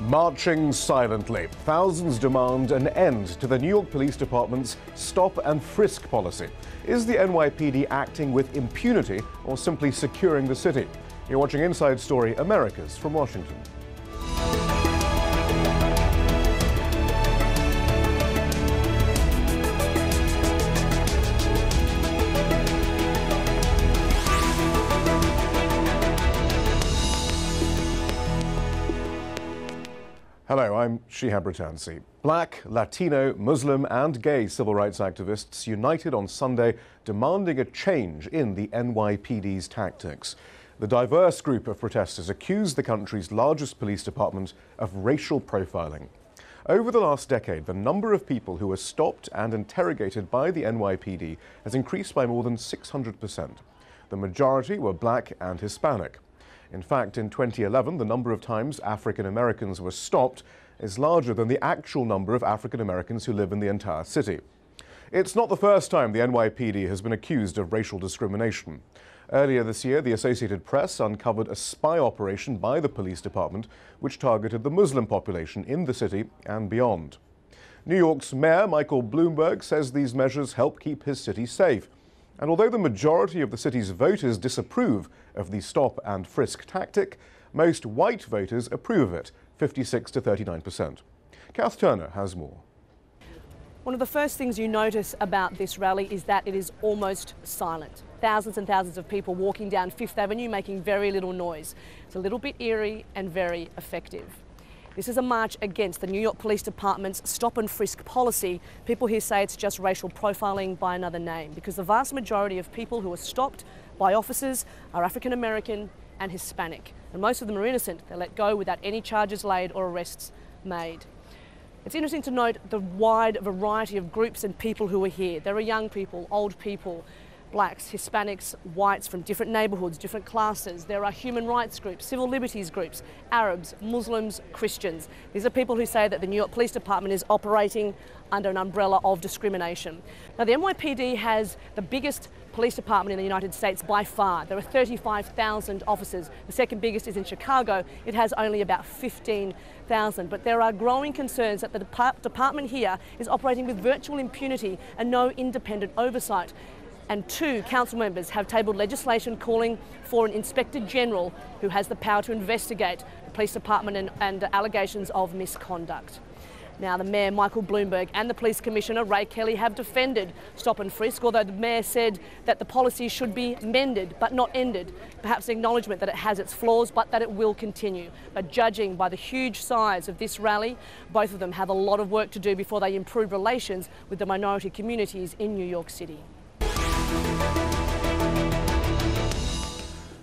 Marching silently, thousands demand an end to the New York Police Department's stop and frisk policy. Is the NYPD acting with impunity or simply securing the city? You're watching Inside Story Americas from Washington. Hello, I'm Shahid Buttar. Black, Latino, Muslim and gay civil rights activists united on Sunday demanding a change in the NYPD's tactics. The diverse group of protesters accused the country's largest police department of racial profiling. Over the last decade, the number of people who were stopped and interrogated by the NYPD has increased by more than 600%. The majority were black and Hispanic. In fact, in 2011, the number of times African Americans were stopped is larger than the actual number of African Americans who live in the entire city. It's not the first time the NYPD has been accused of racial discrimination. Earlier this year, the Associated Press uncovered a spy operation by the police department which targeted the Muslim population in the city and beyond. New York's Mayor Michael Bloomberg says these measures help keep his city safe. And although the majority of the city's voters disapprove of the stop and frisk tactic, most white voters approve of it, 56 to 39%. Kath Turner has more. One of the first things you notice about this rally is that it is almost silent. Thousands and thousands of people walking down Fifth Avenue making very little noise. It's a little bit eerie and very effective. This is a march against the New York Police Department's stop and frisk policy. People here say it's just racial profiling by another name, because the vast majority of people who are stopped by officers are African American and Hispanic. And most of them are innocent. They're let go without any charges laid or arrests made. It's interesting to note the wide variety of groups and people who are here. There are young people, old people, blacks, Hispanics, whites from different neighbourhoods, different classes. There are human rights groups, civil liberties groups, Arabs, Muslims, Christians. These are people who say that the New York Police Department is operating under an umbrella of discrimination. Now, the NYPD has the biggest police department in the United States by far. There are 35,000 officers. The second biggest is in Chicago. It has only about 15,000. But there are growing concerns that the department here is operating with virtual impunity and no independent oversight. And 2 council members have tabled legislation calling for an inspector general who has the power to investigate the police department and allegations of misconduct. Now, the Mayor, Michael Bloomberg, and the Police Commissioner, Ray Kelly, have defended stop and frisk, although the Mayor said that the policy should be mended but not ended. Perhaps an acknowledgement that it has its flaws but that it will continue. But judging by the huge size of this rally, both of them have a lot of work to do before they improve relations with the minority communities in New York City.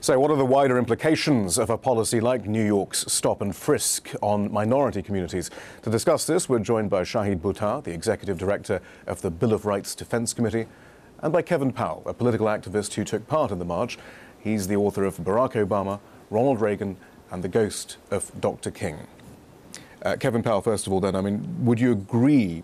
So what are the wider implications of a policy like New York's stop and frisk on minority communities? To discuss this, we're joined by Shahid Buttar, the Executive Director of the Bill of Rights Defense Committee, and by Kevin Powell, a political activist who took part in the march. He's the author of Barack Obama, Ronald Reagan, and the Ghost of Dr. King. Kevin Powell, first of all, then, I mean, would you agree?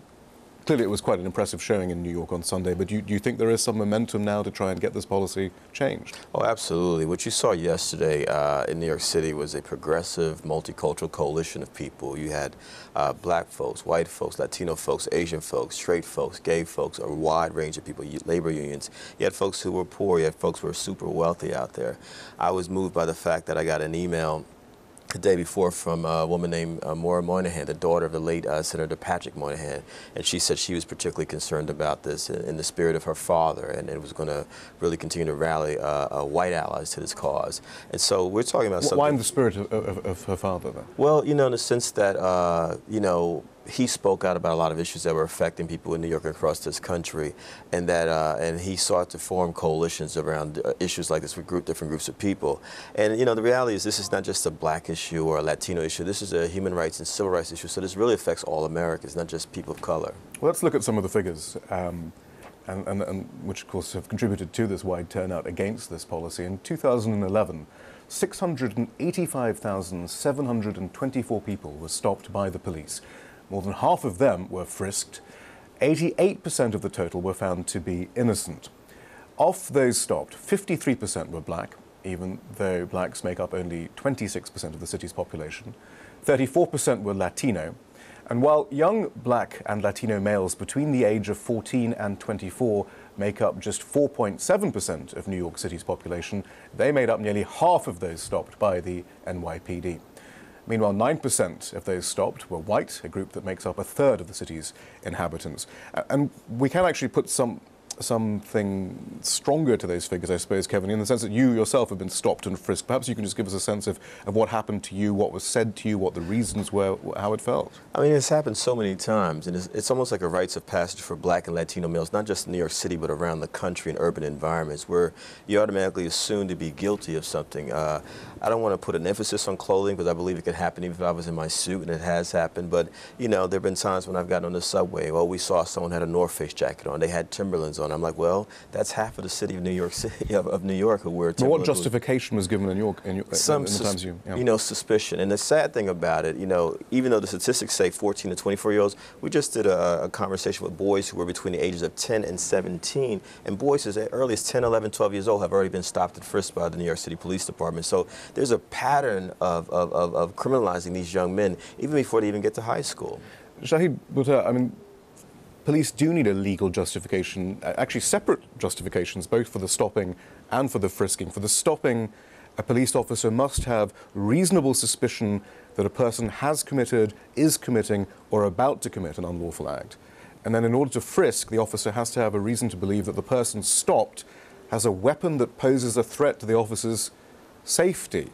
Clearly, it was quite an impressive showing in New York on Sunday, but do you think there is some momentum now to try and get this policy changed? Oh, absolutely. What you saw yesterday in New York City was a progressive, multicultural coalition of people. You had black folks, white folks, Latino folks, Asian folks, straight folks, gay folks, a wide range of people, labor unions. You had folks who were poor, you had folks who were super wealthy out there. I was moved by the fact that I got an email the day before from a woman named Maura Moynihan, the daughter of the late Senator Patrick Moynihan, and she said she was particularly concerned about this in the spirit of her father, and it was going to really continue to rally white allies to this cause. And so we're talking about something. Why in the spirit of her father, then? Well, you know, in the sense that, you know, he spoke out about a lot of issues that were affecting people in New York and across this country, and that and he sought to form coalitions around issues like this with different groups of people. And you know, the reality is this is not just a black issue or a Latino issue. This is a human rights and civil rights issue. So this really affects all Americans, not just people of color. Well, let's look at some of the figures, which of course have contributed to this wide turnout against this policy. In 2011, 685,724 people were stopped by the police. More than half of them were frisked. 88% of the total were found to be innocent. Of those stopped, 53% were black, even though blacks make up only 26% of the city's population. 34% were Latino. And while young black and Latino males between the age of 14 and 24 make up just 4.7% of New York City's population, they made up nearly half of those stopped by the NYPD. Meanwhile, 9% of those stopped were white, a group that makes up a third of the city's inhabitants. And we can actually put something stronger to those figures, I suppose, Kevin, in the sense that you yourself have been stopped and frisked. Perhaps you can just give us a sense of what happened to you, what was said to you, what the reasons were, how it felt. I mean, it's happened so many times, and it's almost like a rites of passage for black and Latino males, not just in New York City, but around the country in urban environments, where you automatically assume to be guilty of something. I don't want to put an emphasis on clothing, because I believe it could happen even if I was in my suit, and it has happened. But, you know, there have been times when I've gotten on the subway, well, we saw someone had a North Face jacket on, they had Timberlands on. I'm like, well, that's half of the city of New York City, of New York, who wear Timberlands. But what justification was given in the times you... You know, suspicion. And the sad thing about it, you know, even though the statistics say 14 to 24-year-olds, we just did a conversation with boys who were between the ages of 10 and 17, and boys as early as 10, 11, 12 years old have already been stopped and frisked by the New York City Police Department. So there's a pattern of criminalizing these young men even before they even get to high school. Shahid Buttar, I mean, police do need a legal justification, actually separate justifications, both for the stopping and for the frisking. For the stopping, a police officer must have reasonable suspicion that a person has committed, is committing, or about to commit an unlawful act. And then in order to frisk, the officer has to have a reason to believe that the person stopped has a weapon that poses a threat to the officer's safety.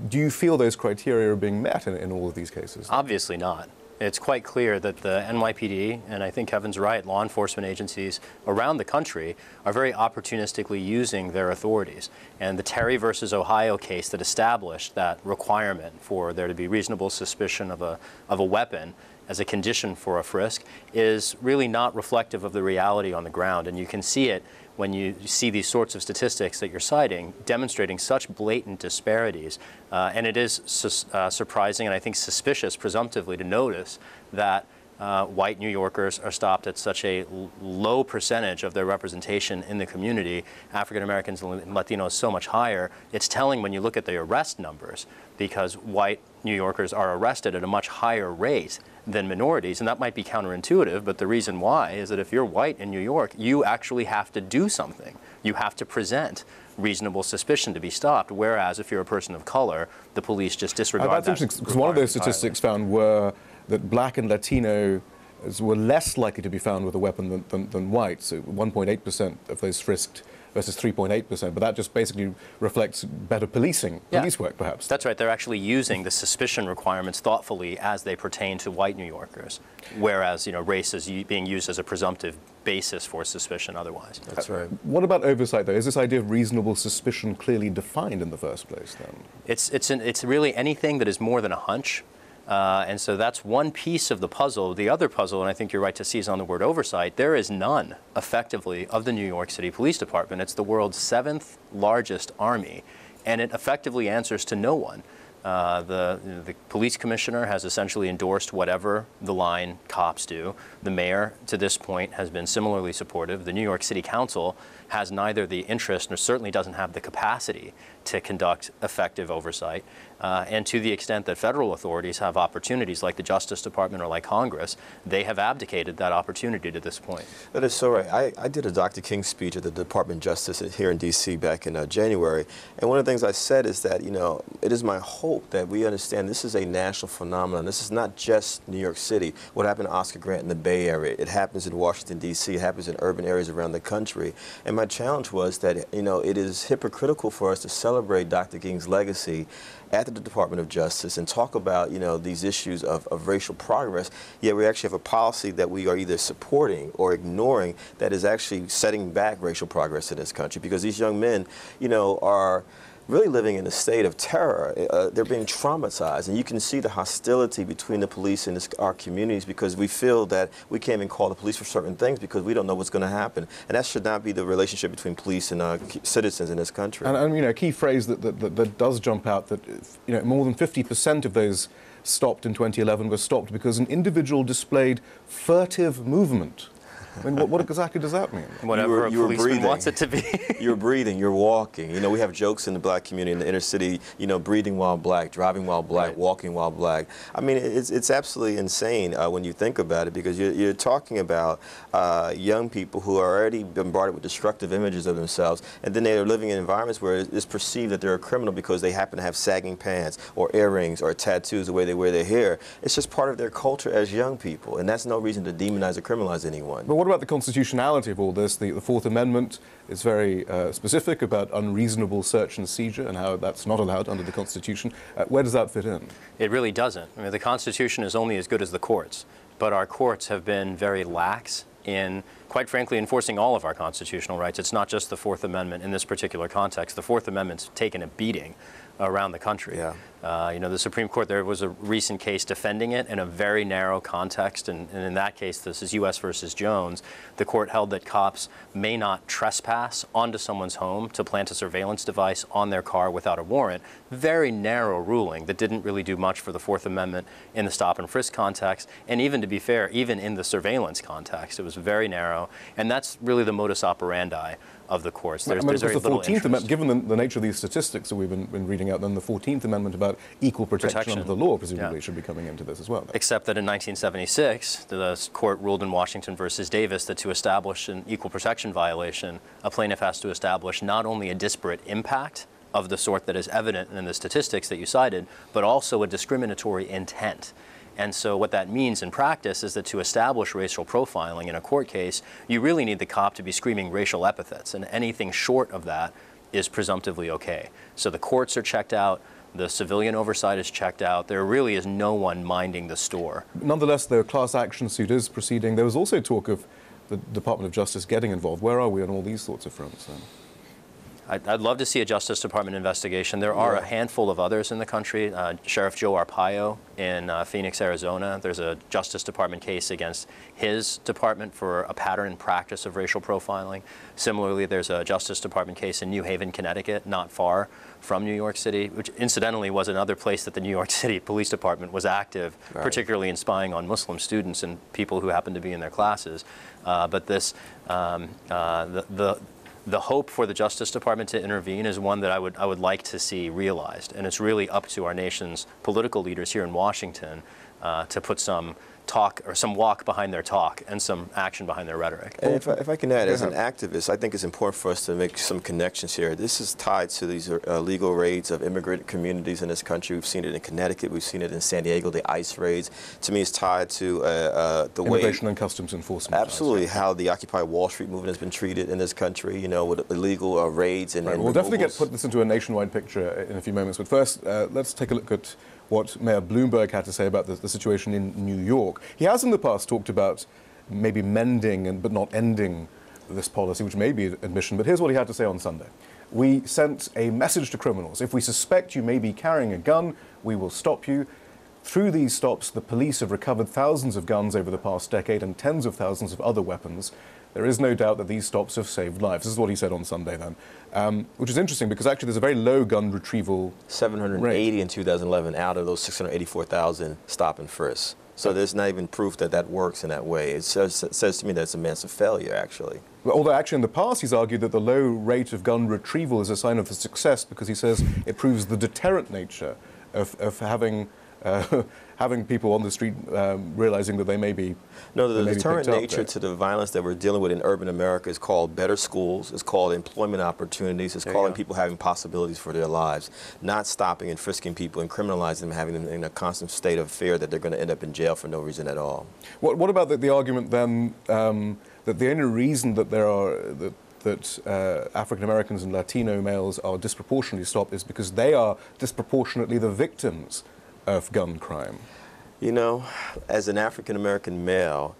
Do you feel those criteria are being met in all of these cases? Obviously not. It's quite clear that the NYPD, and I think Kevin's right, law enforcement agencies around the country are very opportunistically using their authorities. And the Terry versus Ohio case that established that requirement for there to be reasonable suspicion of a weapon as a condition for a frisk is really not reflective of the reality on the ground. And you can see it when you see these sorts of statistics that you're citing demonstrating such blatant disparities. And it is surprising and I think suspicious presumptively to notice that white New Yorkers are stopped at such a low percentage of their representation in the community. African Americans and Latinos so much higher. It's telling when you look at the arrest numbers, because white New Yorkers are arrested at a much higher rate than minorities, and that might be counterintuitive, but the reason why is that if you're white in New York, you actually have to do something. You have to present reasonable suspicion to be stopped, whereas if you're a person of color, the police just disregard that. That's interesting, because one of those statistics found were that black and Latino were less likely to be found with a weapon than white, so 1.8% of those frisked versus 3.8%, but that just basically reflects better police work, perhaps. That's right. They're actually using the suspicion requirements thoughtfully as they pertain to white New Yorkers, whereas, you know, race is being used as a presumptive basis for suspicion otherwise. That's right. What about oversight, though? Is this idea of reasonable suspicion clearly defined in the first place, then? It's really anything that is more than a hunch. And so that's one piece of the puzzle. The other puzzle, and I think you're right to seize on the word oversight, there is none, effectively, of the New York City Police Department. It's the world's 7th largest army, and it effectively answers to no one. The police commissioner has essentially endorsed whatever the line cops do. The mayor, to this point, has been similarly supportive. The New York City Council has neither the interest nor certainly doesn't have the capacity to conduct effective oversight. And to the extent that federal authorities have opportunities like the Justice Department or like Congress, they have abdicated that opportunity to this point. That is so right. I did a Dr. King speech at the Department of Justice here in D.C. back in January. And one of the things I said is that, you know, it is my hope that we understand this is a national phenomenon. This is not just New York City. What happened to Oscar Grant in the Bay Area, it happens in Washington, D.C., it happens in urban areas around the country. And my challenge was that, you know, it is hypocritical for us to celebrate Dr. King's legacy at the Department of Justice and talk about, you know, these issues of racial progress, yet we actually have a policy that we are either supporting or ignoring that is actually setting back racial progress in this country, because these young men, you know, are really living in a state of terror. They're being traumatized, and you can see the hostility between the police and our communities, because we feel that we can't even call the police for certain things because we don't know what's going to happen. And that should not be the relationship between police and citizens in this country. And you know, a key phrase that does jump out, that, you know, more than 50% of those stopped in 2011 were stopped because an individual displayed furtive movement. I mean, what exactly does that mean? Whatever a policeman wants it to be. You're breathing, you're walking. You know, we have jokes in the black community in the inner city, you know, breathing while black, driving while black, right. walking while black. I mean, it's absolutely insane when you think about it, because you're talking about young people who are already bombarded with destructive images of themselves, and then they are living in environments where it's perceived that they're a criminal because they happen to have sagging pants or earrings or tattoos, the way they wear their hair. It's just part of their culture as young people, and that's no reason to demonize or criminalize anyone. But what about the constitutionality of all this? The Fourth Amendment is very specific about unreasonable search and seizure and how that's not allowed under the Constitution. Where does that fit in? It really doesn't. I mean, the Constitution is only as good as the courts, but our courts have been very lax in, quite frankly, enforcing all of our constitutional rights. It's not just the Fourth Amendment in this particular context. The Fourth Amendment's taken a beating around the country. Yeah. You know, the Supreme Court, there was a recent case defending it in a very narrow context, and in that case, this is U.S. versus Jones. The court held that cops may not trespass onto someone's home to plant a surveillance device on their car without a warrant. Very narrow ruling that didn't really do much for the Fourth Amendment in the stop and frisk context, and even, to be fair, even in the surveillance context. It was very narrow, and that's really the modus operandi of the courts. There's very little interest. Given the nature of these statistics that we've been reading out, then the 14th Amendment about equal protection under the law presumably should be coming into this as well. Except that in 1976, the court ruled in Washington versus Davis that to establish an equal protection violation, a plaintiff has to establish not only a disparate impact of the sort that is evident in the statistics that you cited, but also a discriminatory intent. And so what that means in practice is that to establish racial profiling in a court case, you really need the cop to be screaming racial epithets, and anything short of that is presumptively okay. So the courts are checked out, the civilian oversight is checked out, there really is no one minding the store. Nonetheless, the class action suit is proceeding. There was also talk of the Department of Justice getting involved. Where are we on all these sorts of fronts then? I'd love to see a Justice Department investigation. There are a handful of others in the country. Sheriff Joe Arpaio in Phoenix, Arizona, there's a Justice Department case against his department for a pattern and practice of racial profiling. Similarly, there's a Justice Department case in New Haven, Connecticut, not far from New York City, which incidentally was another place that the New York City Police Department was active, particularly in spying on Muslim students and people who happened to be in their classes. But this, the hope for the Justice Department to intervene is one that I would like to see realized, and it's really up to our nation's political leaders here in Washington to put some talk or some walk behind their talk and some action behind their rhetoric. And if I can add, as an activist, I think it's important for us to make some connections here. This is tied to these legal raids of immigrant communities in this country. We've seen it in Connecticut. We've seen it in San Diego, the ICE raids. To me, it's tied to the way Immigration and Customs Enforcement. Absolutely, how the Occupy Wall Street movement has been treated in this country, you know, with illegal raids and We'll definitely put this into a nationwide picture in a few moments. But first, let's take a look at what Mayor Bloomberg had to say about the situation in New York. He has in the past talked about maybe mending but not ending this policy, which may be an admission. But here's what he had to say on Sunday. We sent a message to criminals. If we suspect you may be carrying a gun, we will stop you. Through these stops, the police have recovered thousands of guns over the past decade and tens of thousands of other weapons. There is no doubt that these stops have saved lives. This is what he said on Sunday then, which is interesting because actually there's a very low gun retrieval 780 rate in 2011 out of those 684,000 stop and frisks. So there's not even proof that that works in that way. It says to me that it's a massive failure, actually. Although actually in the past he's argued that the low rate of gun retrieval is a sign of the success because he says it proves the deterrent nature of having having people on the street realizing that they may be. No, the deterrent nature to the violence that we're dealing with in urban America is called better schools, it's called employment opportunities, it's calling people having possibilities for their lives, not stopping and frisking people and criminalizing them, having them in a constant state of fear that they're going to end up in jail for no reason at all. What about the argument then that the only reason that there are that African Americans and Latino males are disproportionately stopped is because they are disproportionately the victims of gun crime? You know, as an African American male,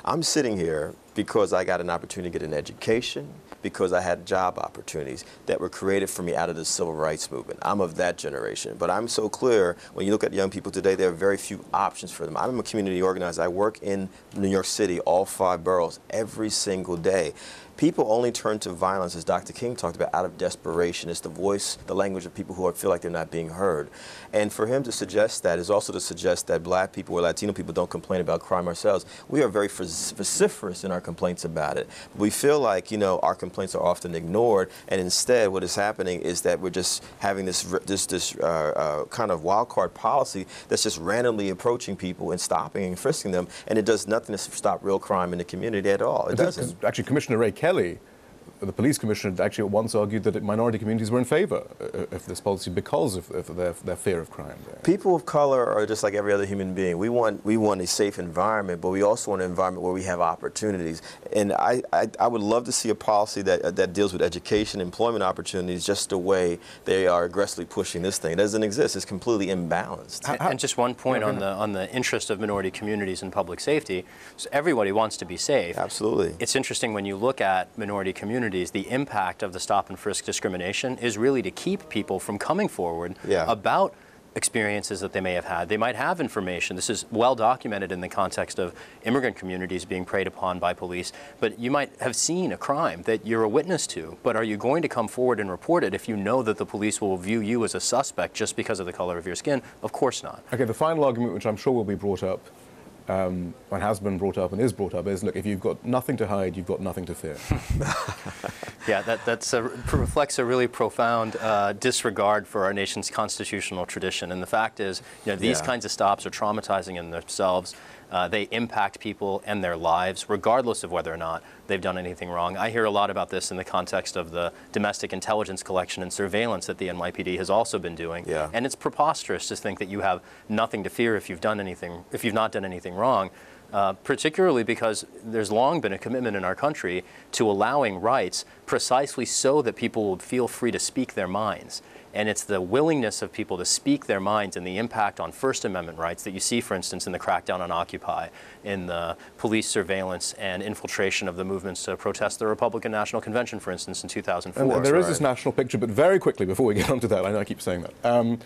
I'm sitting here because I got an opportunity to get an education, because I had job opportunities that were created for me out of the civil rights movement. I'm of that generation. But I'm so clear, when you look at young people today, there are very few options for them. I'm a community organizer. I work in New York City, all 5 boroughs, every single day. People only turn to violence, as Dr. King talked about, out of desperation. It's the voice, the language of people who feel like they're not being heard. And for him to suggest that is also to suggest that black people or Latino people don't complain about crime ourselves. We are very vociferous in our complaints about it. We feel like, you know, our complaints are often ignored, and instead what is happening is that we're just having this kind of wild card policy that's just randomly approaching people and stopping and frisking them, and it does nothing to stop real crime in the community at all. It doesn't. Actually, Commissioner Ray Kelly, the police commissioner, actually once argued that minority communities were in favor of this policy because of their fear of crime. People of color are just like every other human being. We want a safe environment, but we also want an environment where we have opportunities. And I would love to see a policy that deals with education, employment opportunities, just the way they are aggressively pushing this thing. It doesn't exist. It's completely imbalanced. And just one point on the interest of minority communities in public safety. So everybody wants to be safe. Absolutely. It's interesting when you look at minority communities, the impact of the stop and frisk discrimination is really to keep people from coming forward about experiences that they may have had. They might have information. This is well documented in the context of immigrant communities being preyed upon by police, but you might have seen a crime that you're a witness to, but are you going to come forward and report it if you know that the police will view you as a suspect just because of the color of your skin? Of course not. Okay, the final argument, which I'm sure will be brought up, and has been brought up and is brought up, is, look, if you've got nothing to hide, you've got nothing to fear. Yeah, that reflects a really profound disregard for our nation's constitutional tradition. And the fact is, you know, these kinds of stops are traumatizing in themselves. They impact people and their lives, regardless of whether or not they've done anything wrong. I hear a lot about this in the context of the domestic intelligence collection and surveillance that the NYPD has also been doing. Yeah. And it's preposterous to think that you have nothing to fear if you've not done anything wrong. Particularly because there's long been a commitment in our country to allowing rights precisely so that people will feel free to speak their minds. And it's the willingness of people to speak their minds and the impact on First Amendment rights that you see, for instance, in the crackdown on Occupy, in the police surveillance and infiltration of the movements to protest the Republican National Convention, for instance, in 2004. And there is this national picture, but very quickly, before we get onto that, I know I keep saying that.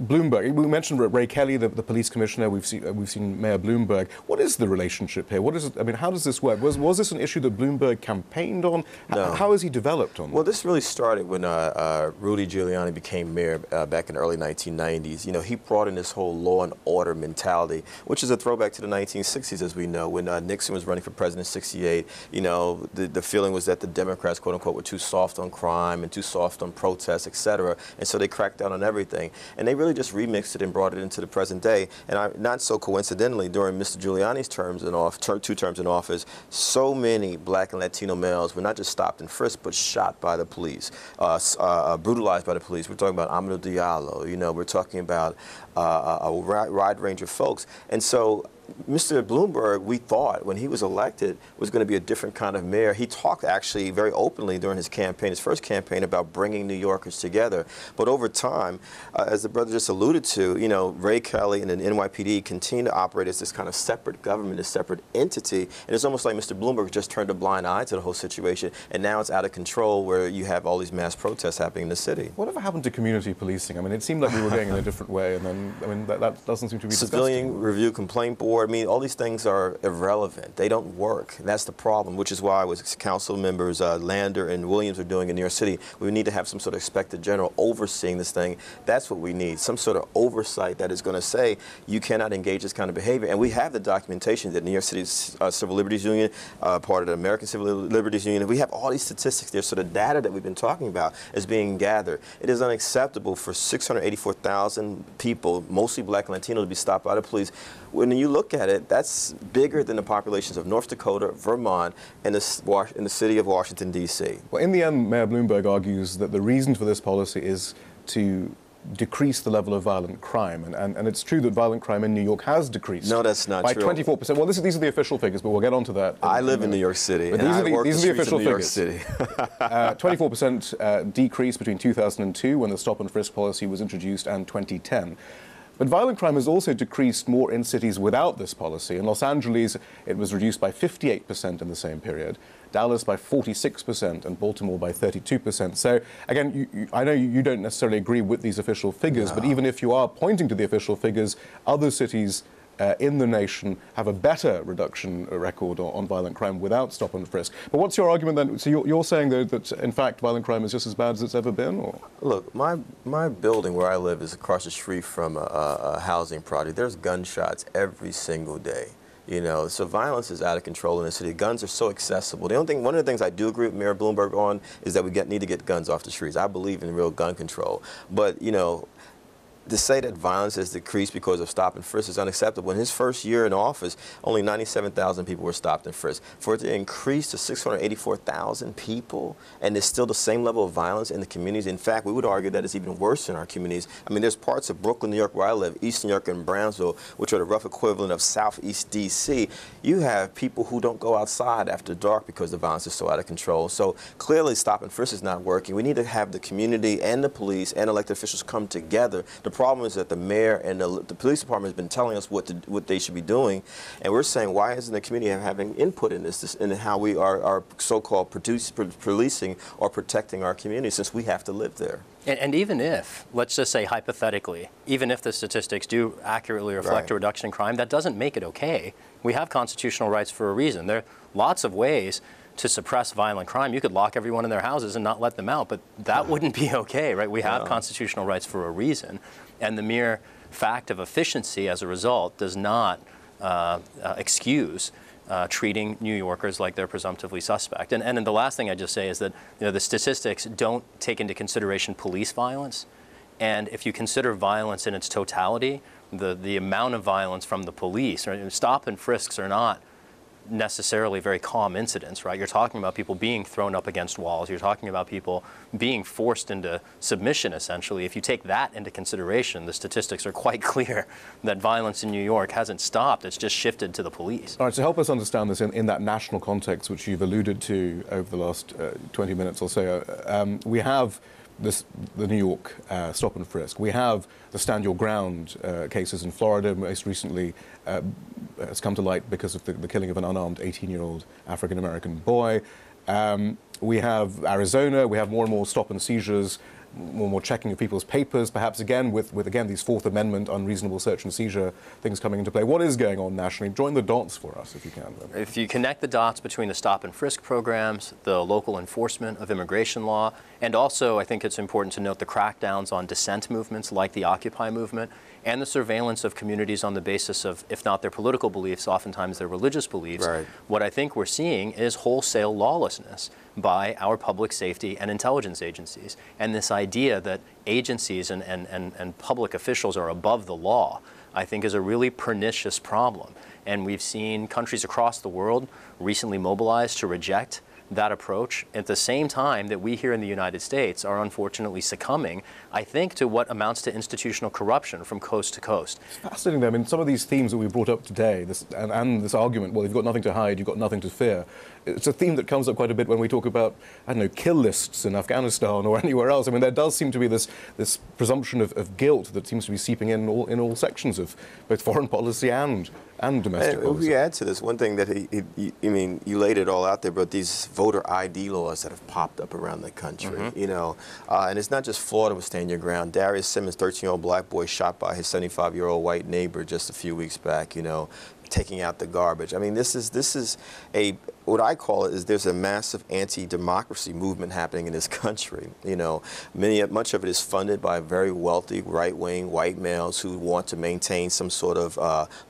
Bloomberg, we mentioned Ray Kelly, the police commissioner. We've seen Mayor Bloomberg. What is the relationship here? What is it? I mean, how does this work? Was this an issue that Bloomberg campaigned on? No. How has he developed on? Well, this really started when Rudy Giuliani became mayor back in the early 1990s. You know, he brought in this whole law and order mentality, which is a throwback to the 1960s, as we know, when Nixon was running for president in '68. You know, the feeling was that the Democrats, quote unquote, were too soft on crime and too soft on protests, et cetera, and so they cracked down on everything. And they really just remixed it and brought it into the present day. And not so coincidentally, during Mr. Giuliani's two terms in office, so many black and Latino males were not just stopped and frisked, but shot by the police, brutalized by the police. We're talking about Amadou Diallo. You know, we're talking about a wide range of folks. And so Mr. Bloomberg, we thought, when he was elected, was going to be a different kind of mayor. He talked actually very openly during his campaign, his first campaign, about bringing New Yorkers together. But over time, as the brother just alluded to, you know, Ray Kelly and the NYPD continue to operate as this kind of separate government, a separate entity. And it's almost like Mr. Bloomberg just turned a blind eye to the whole situation. And now it's out of control, where you have all these mass protests happening in the city. Whatever happened to community policing? I mean, it seemed like we were going in a different way, and then, I mean, that doesn't seem to be discussed. Civilian Review Complaint Board. I mean, all these things are irrelevant. They don't work. And that's the problem, which is why what council members Lander and Williams are doing in New York City. We need to have some sort of inspector general overseeing this thing. That's what we need, some sort of oversight that is going to say you cannot engage this kind of behavior. And we have the documentation that New York City's Civil Liberties Union, part of the American Civil Liberties Union, we have all these statistics there. So the data that we've been talking about is being gathered. It is unacceptable for 684,000 people, mostly black and Latino, to be stopped by the police. When you look at it, that's bigger than the populations of North Dakota, Vermont, and the city of Washington, D.C. Well, in the end, Mayor Bloomberg argues that the reason for this policy is to decrease the level of violent crime. And it's true that violent crime in New York has decreased. No, that's not by true. By 24%. Well, these are the official figures, but we'll get onto that. I live in New York City, but and these are the official figures. 24% decrease between 2002, when the stop and frisk policy was introduced, and 2010. But violent crime has also decreased more in cities without this policy. In Los Angeles, it was reduced by 58% in the same period, Dallas by 46%, and Baltimore by 32%. So, again, I know you don't necessarily agree with these official figures, but even if you are pointing to the official figures, other cities in the nation have a better reduction record on violent crime without stop and frisk. But what's your argument then? So you're saying, though, that in fact violent crime is just as bad as it's ever been? Or? Look, my building where I live is across the street from a housing project. There's gunshots every single day. You know, so violence is out of control in the city. Guns are so accessible. The only thing, one of the things I do agree with Mayor Bloomberg on is that we need to get guns off the streets. I believe in real gun control. But, you know, to say that violence has decreased because of stop and frisk is unacceptable. In his first year in office, only 97,000 people were stopped and frisked. For it to increase to 684,000 people, and there's still the same level of violence in the communities. In fact, we would argue that it's even worse in our communities. I mean, there's parts of Brooklyn, New York, where I live, East New York and Brownsville, which are the rough equivalent of Southeast D.C. You have people who don't go outside after dark because the violence is so out of control. So clearly, stop and frisk is not working. We need to have the community and the police and elected officials come together. The problem is that the mayor and the police department has been telling us what they should be doing, and we're saying, why isn't the community having input in this in how we are so-called policing or protecting our community, since we have to live there? And even if, let's just say hypothetically, even if the statistics do accurately reflect a reduction in crime, that doesn't make it okay. We have constitutional rights for a reason. There are lots of ways to suppress violent crime. You could lock everyone in their houses and not let them out, but that wouldn't be okay, right? We have constitutional rights for a reason, and the mere fact of efficiency as a result does not excuse treating New Yorkers like they're presumptively suspect. And the last thing I'd just say is that, you know, the statistics don't take into consideration police violence, and if you consider violence in its totality, the amount of violence from the police, right? Stop and frisks are not necessarily very calm incidents, right? You're talking about people being thrown up against walls. You're talking about people being forced into submission, essentially. If you take that into consideration, the statistics are quite clear that violence in New York hasn't stopped. It's just shifted to the police. All right, so help us understand this in that national context, which you've alluded to over the last 20 minutes or so. We have the New York stop and frisk. We have the stand your ground cases in Florida. Most recently has come to light because of the killing of an unarmed 18-year-old African-American boy. We have Arizona. We have more and more stop and seizures, more and more checking of people's papers, perhaps again with again these Fourth Amendment unreasonable search and seizure things coming into play. What is going on nationally? Join the dots for us if you can. If you connect the dots between the stop and frisk programs, the local enforcement of immigration law, and also I think it's important to note the crackdowns on dissent movements like the Occupy movement, and the surveillance of communities on the basis of, if not their political beliefs, oftentimes their religious beliefs. Right. What I think we're seeing is wholesale lawlessness by our public safety and intelligence agencies. And this idea that agencies and public officials are above the law, I think, is a really pernicious problem. And we've seen countries across the world recently mobilize to reject that approach at the same time that we here in the United States are unfortunately succumbing, I think, to what amounts to institutional corruption from coast to coast. It's fascinating, though. I mean, some of these themes that we brought up today, and this argument, well, you've got nothing to hide, you've got nothing to fear, it's a theme that comes up quite a bit when we talk about, I don't know, kill lists in Afghanistan or anywhere else. I mean, there does seem to be this presumption of guilt that seems to be seeping in all sections of both foreign policy and domestic policy. If we add to this, one thing that you laid it all out there, but these voter ID laws that have popped up around the country, you know, and it's not just Florida with Stand Your Ground. Darius Simmons, 13-year-old black boy, shot by his 75-year-old white neighbor just a few weeks back, you know, taking out the garbage. I mean, this is what I call it is there's a massive anti-democracy movement happening in this country. You know, much of it is funded by very wealthy right-wing white males who want to maintain some sort of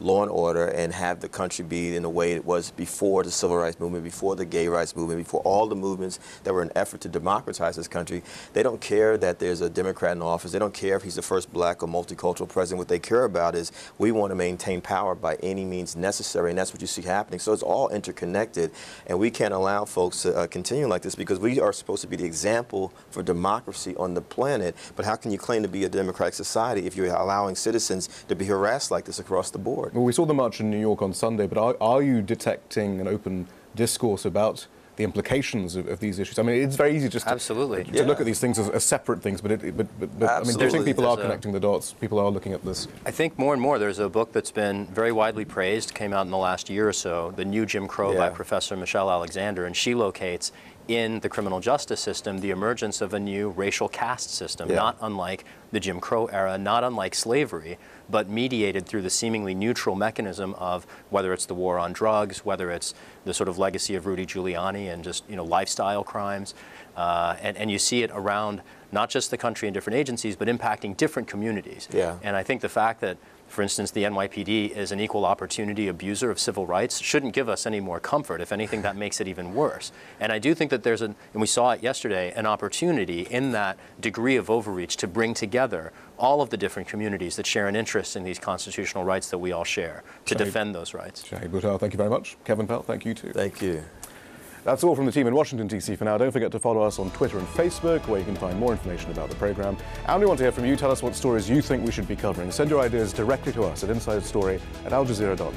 law and order and have the country be in the way it was before the civil rights movement, before the gay rights movement, before all the movements that were an effort to democratize this country. They don't care that there's a Democrat in office. They don't care if he's the first black or multicultural president. What they care about is we want to maintain power by any means necessary, and that's what you see happening. So it's all interconnected. And we can't allow folks to continue like this because we are supposed to be the example for democracy on the planet. But how can you claim to be a democratic society if you're allowing citizens to be harassed like this across the board? Well, we saw the march in New York on Sunday, but are you detecting an open discourse about the implications of these issues? I mean, it's very easy just to look at these things as separate things, but I mean, do you think people are connecting the dots? People are looking at this? I think more and more. There's a book that's been very widely praised, came out in the last year or so, The New Jim Crow by Professor Michelle Alexander, and she locates in the criminal justice system the emergence of a new racial caste system, not unlike the Jim Crow era, not unlike slavery, but mediated through the seemingly neutral mechanism of whether it's the war on drugs, whether it's the sort of legacy of Rudy Giuliani and just lifestyle crimes. And you see it around not just the country and different agencies, but impacting different communities. Yeah. And I think the fact that, for instance, the NYPD is an equal opportunity abuser of civil rights shouldn't give us any more comfort. If anything, that makes it even worse. And I do think that there's and we saw it yesterday, an opportunity in that degree of overreach to bring together all of the different communities that share an interest in these constitutional rights that we all share, to defend those rights. Shahid Buttar, thank you very much. Kevin Powell, thank you too. Thank you. That's all from the team in Washington, D.C. for now. Don't forget to follow us on Twitter and Facebook, where you can find more information about the program. And we want to hear from you. Tell us what stories you think we should be covering. Send your ideas directly to us at insidestory@aljazeera.net.